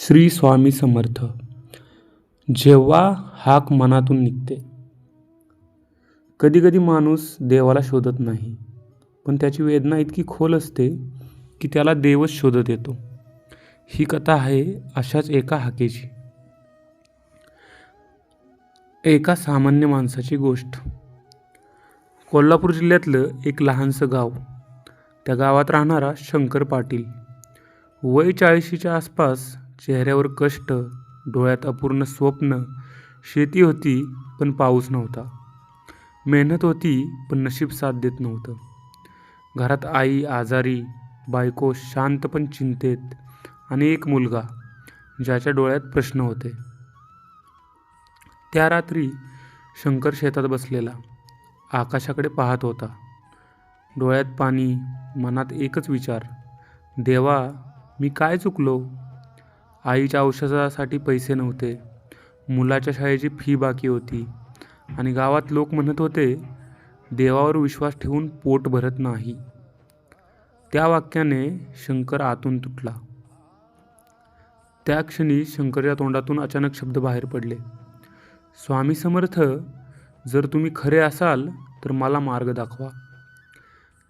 श्री स्वामी समर्थ. जेव्हा हाक मनातून निघते. कधी कधी माणूस देवाला शोधत नाही, पण त्याची वेदना इतकी खोल असते की त्याला देवच शोधत येतो. ही कथा आहे अशाच एका हाकेची, एका सामान्य माणसाची गोष्ट. कोल्हापूर जिल्ह्यातलं एक लहानसं गाव. त्या गावात राहणारा शंकर पाटील. वय 40च्या आसपास. चेहऱ्यावर कष्ट, डोळ्यात अपूर्ण स्वप्न. शेती होती पण पाऊस नव्हता. मेहनत होती पण नशीब साथ देत नव्हतं. घरात आई आजारी, बायको शांत पण चिंतेत, आणि एक मुलगा ज्याच्या डोळ्यात प्रश्न होते. त्या रात्री शंकर शेतात बसलेला आकाशाकडे पाहत होता. डोळ्यात पाणी, मनात एकच विचार, देवा मी काय चुकलो? आईच्या औषधासाठी पैसे नव्हते, मुलाच्या शाळेची फी बाकी होती, आणि गावात लोक म्हणत होते देवावर विश्वास ठेवून पोट भरत नाही. त्या वाक्याने शंकर आतून तुटला. त्या क्षणी शंकरच्या तोंडातून अचानक शब्द बाहेर पडले, स्वामी समर्थ, जर तुम्ही खरे असाल तर मला मार्ग दाखवा.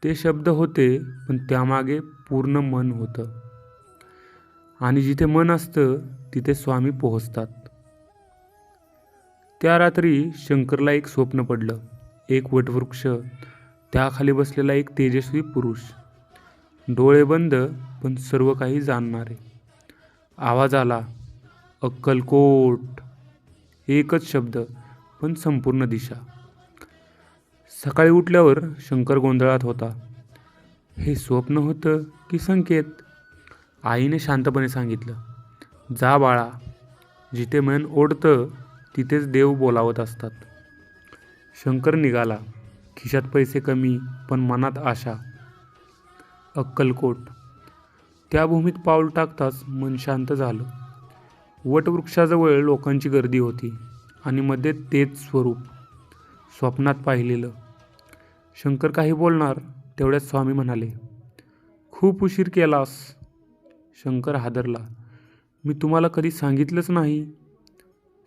ते शब्द होते पण त्यामागे पूर्ण मन होतं. आणि जिथे मन असतं तिथे स्वामी पोहोचतात. त्या रात्री शंकरला एक स्वप्न पडलं. एक वटवृक्ष, त्याखाली बसलेला एक तेजस्वी पुरुष. डोळे बंद पण सर्व काही जाणणारे. आवाज आला, अक्कलकोट. एकच शब्द पण संपूर्ण दिशा. सकाळी उठल्यावर शंकर गोंधळात होता. हे स्वप्न होतं की संकेत? आईने शांतपणे सांगितलं, जा बाळा, जिथे मन ओढतं तिथेच देव बोलावत असतात. शंकर निघाला. खिशात पैसे कमी पण मनात आशा. अक्कलकोट. त्या भूमीत पाऊल टाकताच मन शांत झालं. वटवृक्षाजवळ लोकांची गर्दी होती, आणि मध्ये तेच स्वरूप स्वप्नात पाहिलेलं. शंकर काही बोलणार तेवढ्यात स्वामी म्हणाले, खूप उशीर केलास. शंकर हादरला, मी तुम्हाला कधी सांगितलंच नाही.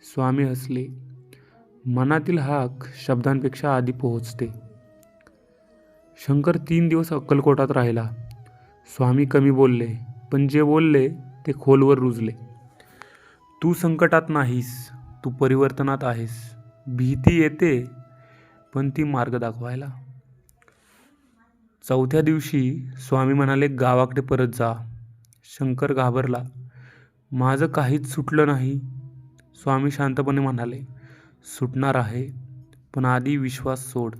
स्वामी हसले, मनातील हाक शब्दांपेक्षा आधी पोहोचते. शंकर 3 दिवस अक्कलकोटात राहिला. स्वामी कमी बोलले, पण जे बोलले ते खोलवर रुजले. तू संकटात नाहीस, तू परिवर्तनात आहेस. भीती येते पण ती मार्ग दाखवायला. 4थ्या दिवशी स्वामी म्हणाले, गावाकडे परत जा. शंकर घाबरला, माझं काहीच सुटलं नाही. स्वामी शांतपणे म्हणाले, सुटणार आहे, पण आधी विश्वास सोड.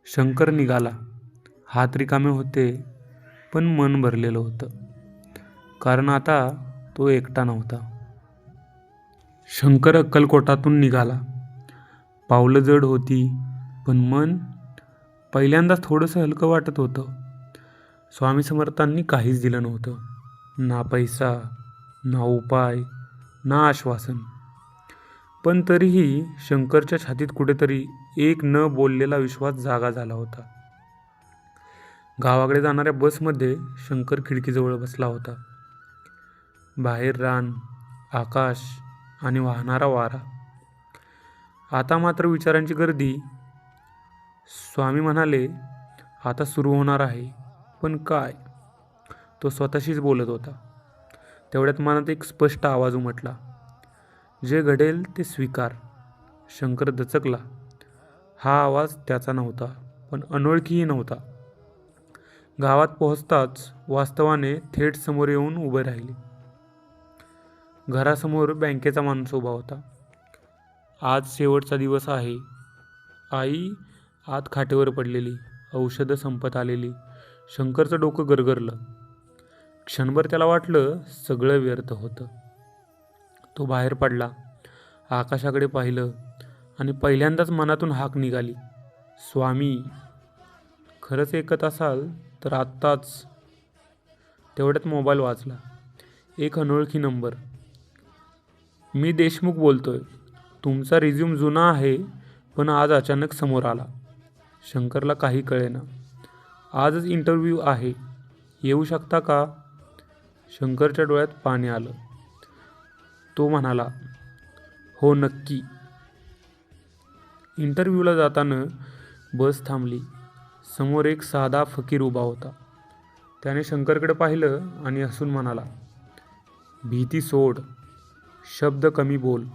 शंकर निघाला. हात रिकामे होते पण मन भरलेलं होतं, कारण आता तो एकटा नव्हता. शंकर अक्कलकोटातून निघाला. पावलं जड होती पण मन पहिल्यांदाच थोडंसं हलकं वाटत होतं. स्वामी समर्थांनी काहीच दिलं नव्हतं, ना पैसा, ना उपाय, ना आश्वासन. पण तरीही शंकरच्या छातीत कुठेतरी एक न बोललेला विश्वास जागा झाला होता. गावाकडे जाणाऱ्या बसमध्ये शंकर खिडकीजवळ बसला होता. बाहेर रान, आकाश आणि वाहणारा वारा. आता मात्र विचारांची गर्दी. स्वामी म्हणाले, आता सुरू होणार आहे, पण काय? तो स्वतःशीच बोलत होता. तेवढ्यात मनात एक स्पष्ट आवाज उमटला, जे घडेल ते स्वीकार. शंकर दचकला. हा आवाज त्याचा नव्हता, पण अनोळखीही नव्हता. गावात पोहोचताच वास्तवाने थेट समोर येऊन उभे राहिले. घरासमोर बँकेचा माणूस उभा होता. आज शेवटचा दिवस आहे. आई आत खाटेवर पडलेली, औषधं संपत आलेली. शंकरचं डोकं गरगरलं. क्षणभर त्याला वाटलं सगळं व्यर्थ होतं. तो बाहेर पडला, आकाशाकडे पाहिलं, आणि पहिल्यांदाच मनातून हाक निघाली, स्वामी. खरंच ऐकत असाल तर आत्ताच. तेवढ्यात मोबाईल वाजला. एक अनोळखी नंबर. मी देशमुख बोलतोय. तुमचा रिझ्यूम जुना आहे पण आज अचानक समोर आला. शंकरला काही कळेना. आजच इंटरव्ह्यू आहे, येऊ शकता का? शंकरच्या डोळ्यात पाणी आलं. तो म्हणाला, हो नक्की. इंटरव्ह्यूला जाताना बस थांबली. समोर एक साधा फकीर उभा होता. त्याने शंकरकडे पाहिलं आणि हसून म्हणाला, भीती सोड, शब्द कमी बोल,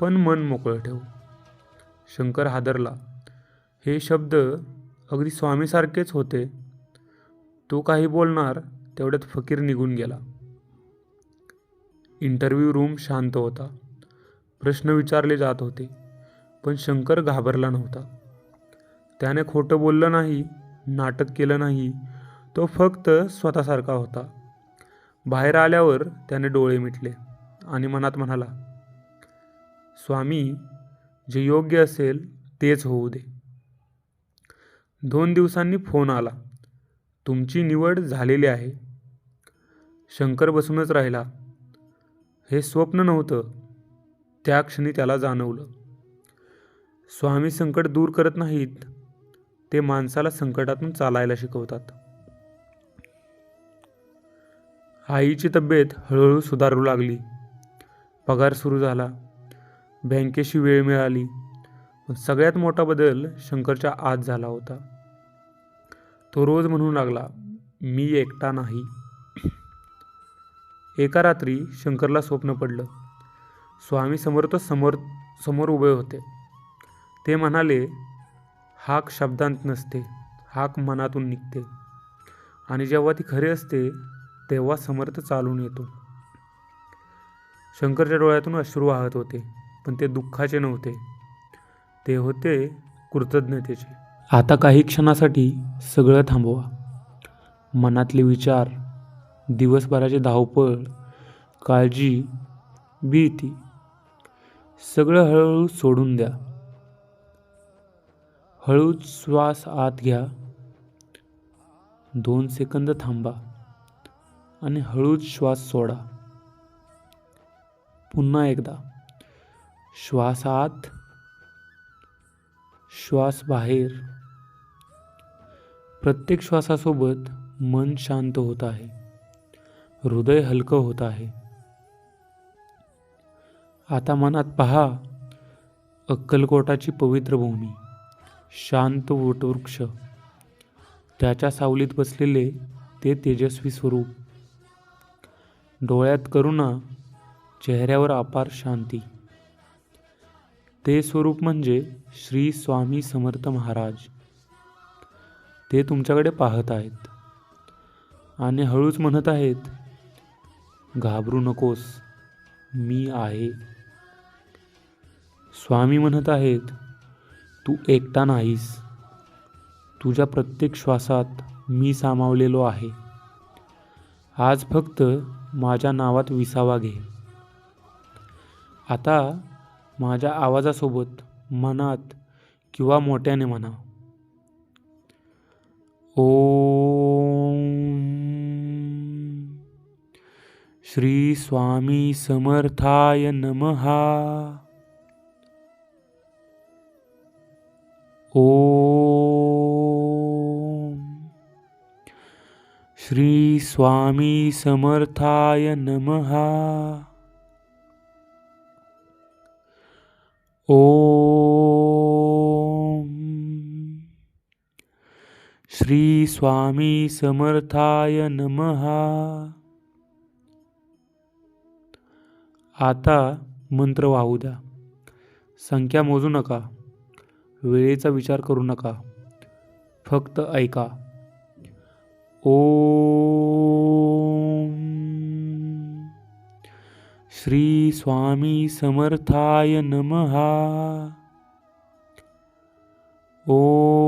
पण मन मोकळं ठेव. शंकर हादरला. हे शब्द अगदी स्वामीसारखेच होते. तो काही बोलणार तेवढ्यात फकीर निघून गेला. इंटरव्ह्यू रूम शांत होता. प्रश्न विचारले जात होते, पण शंकर घाबरला नव्हता. त्याने खोटं बोललं नाही, नाटक केलं नाही. तो फक्त स्वतःसारखा होता. बाहेर आल्यावर त्याने डोळे मिटले आणि मनात म्हणाला, स्वामी, जे योग्य असेल तेच होऊ दे. 2 दिवसांनी फोन आला, तुमची निवड झालेली आहे. शंकर बसूनच राहिला. हे स्वप्न नव्हतं. त्या क्षणी त्याला जाणवलं, स्वामी संकट दूर करत नाहीत, ते माणसाला संकटातून चालायला शिकवतात. आईची तब्येत हळूहळू सुधारू लागली. पगार सुरू झाला. बँकेशी वेळ मिळाली. पण सगळ्यात मोठा बदल शंकरच्या आत झाला होता. तो रोज म्हणू लागला, मी एकटा नाही. एका रात्री शंकरला स्वप्न पडलं. स्वामी समर्थ समोर उभे होते. ते म्हणाले, हाक शब्दांत नसते, हाक मनातून निघते, आणि जेव्हा ती खरी असते तेव्हा समर्थ चालून येतो. शंकरच्या डोळ्यातून अश्रू वाहत होते, पण ते दुःखाचे नव्हते, ते होते कृतज्ञतेचे. आता काही क्षणासाठी सगळं थांबवा. मनातले विचार, दिवसभराची धावपळ, काळजी, भीती, सगळं हळूहळू सोडून द्या. हळूच श्वास आत घ्या. 2 सेकंद थांबा आणि हळूच श्वास सोडा. पुन्हा एकदा श्वास आत, श्वास बाहेर. प्रत्येक श्वासासोबत मन शांत होत आहे, हृदय हलकं होत आहे. आता मनात पहा, अक्कलकोटाची पवित्र भूमी, शांत वटवृक्ष, त्याच्या सावलीत बसलेले ते तेजस्वी स्वरूप. डोळ्यात करुणा, चेहऱ्यावर अपार शांती. ते स्वरूप म्हणजे श्री स्वामी समर्थ महाराज. ते तुमच्याकडे पाहत आहेत आणि हळूच म्हणत आहेत, घाबरू नकोस, मी आहे. स्वामी म्हणत आहेत, तू एकटा नाहीस. तुझ्या प्रत्येक श्वासात मी सामावलेलो आहे. आज फक्त माझ्या नावात विसावा घे. आता माझ्या आवाजासोबत मनात किंवा मोठ्याने म्हणा, ओम श्री स्वामी समर्थाय नमः. ओम श्री स्वामी समर्थाय नमः. ओम श्री स्वामी समर्थाय नमः. आता मंत्र वाहू द्या. संख्या मोजू नका, वेळेचा विचार करू नका, फक्त ऐका. ओम श्री स्वामी समर्थाय नमः. ओम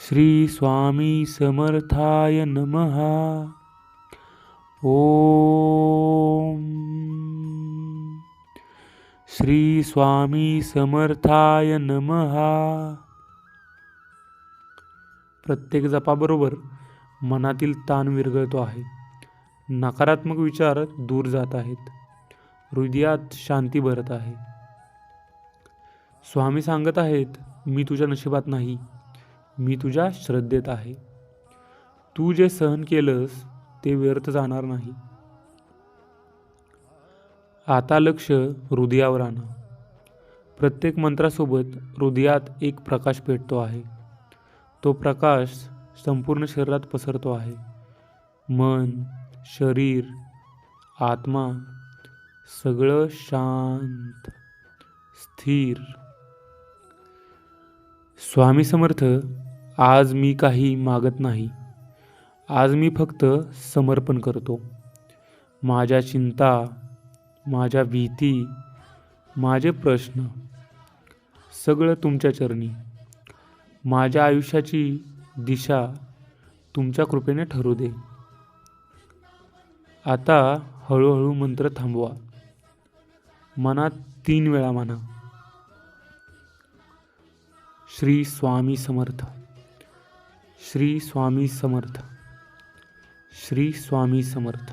श्री स्वामी समर्थाय नमः. ओम श्री स्वामी समर्थाय नमः. प्रत्येक जपाबरोबर मनातील ताण विरघळतो आहे. नकारात्मक विचार दूर जात आहेत. हृदयात शांती भरत आहे. स्वामी सांगत आहेत, मी तुझ्या नशिबात नाही, मी तुझ्या श्रद्धेत आहे. तू जे सहन केलंस ते व्यर्थ जाणार नाही. आता लक्ष हृदयावर आणा. प्रत्येक मंत्रासोबत हृदयात एक प्रकाश पेटतो आहे. तो प्रकाश संपूर्ण शरीरात पसरतो आहे. मन, शरीर, आत्मा सगळं शांत, स्थिर. स्वामी समर्थ, आज मी काही मागत नाही. आज मी फक्त समर्पण करतो. माझ्या चिंता, माझ्या भीती, माझे प्रश्न सगळं तुमच्या चरणी. माझ्या आयुष्याची दिशा तुमच्या कृपेने ठरू दे. आता हळूहळू मंत्र थांबवा. मनात 3 वेळा म्हणा, श्री स्वामी समर्थ, श्री स्वामी समर्थ, श्री स्वामी समर्थ.